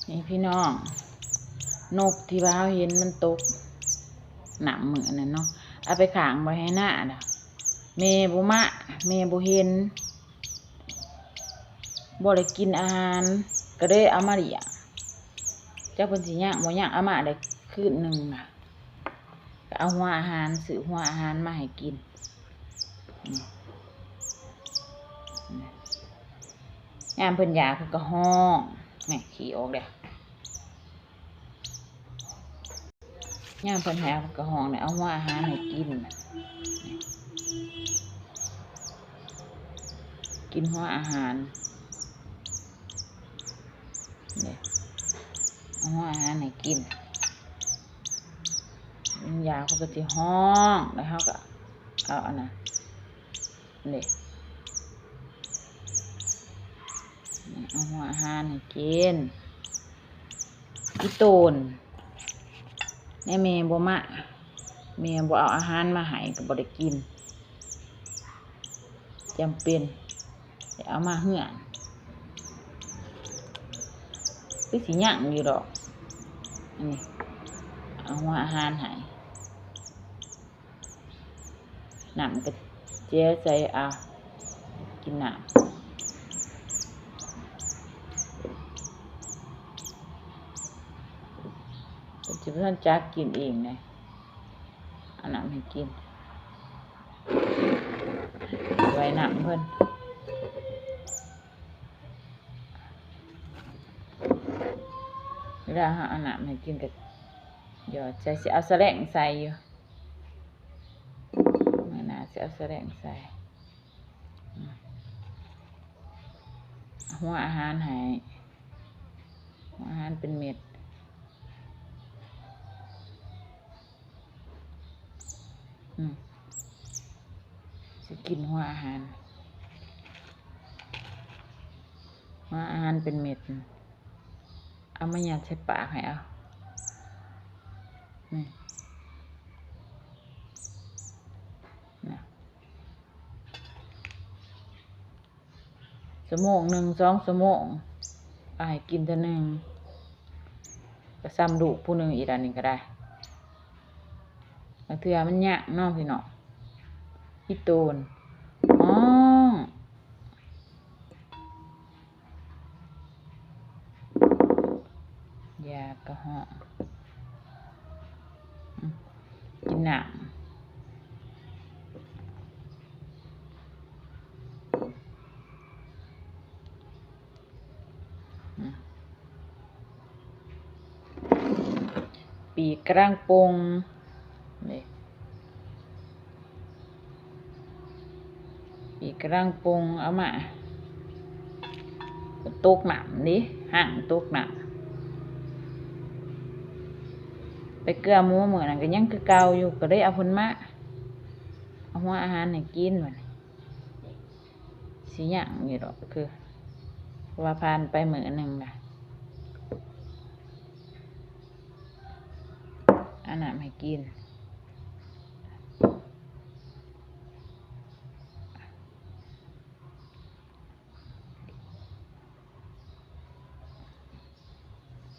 นี่พี่น้องนกที่ว่าเห็นมันตกหนำมือนั่นเนาะเอาไปขังไว้ให้หน้าน่ะเมบุมะเมบุเห็นบ่ได้กินอาหารก็ได้เอามาเลี้ยงเจ้าเพิ่นสิย่างบ่ย่างเอามาได้คืนหนึ่งน่ะก็เอาหัวอาหารซื้อหัวอาหารมาให้กินยามเพิ่นอยากเพิ่นก็ห้องนี่ขี้ออกเด้ยามเพิ่นหาเพิ่นก็ห้องเนี่ยเอาหัวอาหารให้กินกินหัวอาหารเนี่ยเอาหัวอาหารให้กินยาเขาก็สิห้องแล้วเขาก็เอาอันน่ะนี่เอาหัวอาหารให้กินอีโตนแม่บ่มาแม่บ่เอาอาหารมาให้ก็บ่ได้กินจำเป็นจะเอามาเหือนคือสิย่างอยู่ดอกอันนี้เอาหัวอาหารให้น้ำก็เจ๊ใส่เอากินน้ำเป็นจิบท่านจักกินเองเลยเอาน้ำให้กินไว้น้ำเพิ่นเวลาเอาน้ำให้กินก็เดี๋ยวใส่สิเอาแสลงใส่อยู่ไม่น่าจะเอาแสลงใส่หัวอาหารให้หัวอาหารเป็นเม็ดจะกินหัวอาหารเป็นเม็ดเอามายัดใส่ปากให้เอา1 ชั่วโมง 2 ชั่วโมงเอาให้กินเท่านึงก็ซ้ำดูผู้หนึ่งอีกอันนึงก็ได้บางเทื่อมันยากน้องพี่น้องพี่ตูนยากระหอบกินหนักปีกกลางปงนี่ปีกกลางปงเอามาตกหนำนี่ห่างตกหนำไปเกลือหมูเหมือนกันยังคือเก่าอยู่ก็ได้เอาผลมะเอาหัวอาหารให้กินมันสิย่างอยู่ดอกคือว่าผ่านไปมื้อหนึ่งนะอันนั้นให้กิน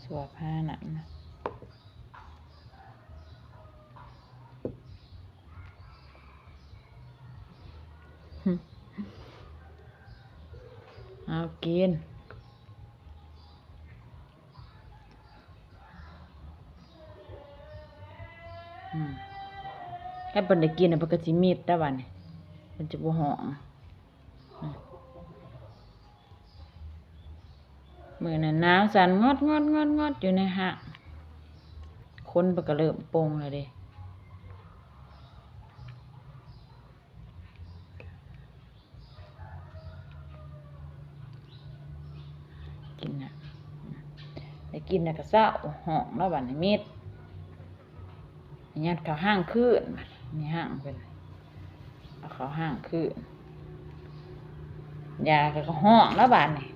สวบผ้าหนังนะเอากินให้เพิ่นได้กินน่ะเพิ่นก็สิมีดได้บัดนี้เพิ่นจะบ่ฮ้องมื้อนั้นน้ำสั่นงอดอยู่ในหะคนเพิ่นก็เริ่มปงแล้วเด้กินน่ะได้กินน่ะก็เศร้าฮ้องแล้วบัดนี้มีดยัดเข้าห้างคืนนี่ห้างเป็นเอาเข้าห้างคืนยาก็ห้องแล้วบาดนี่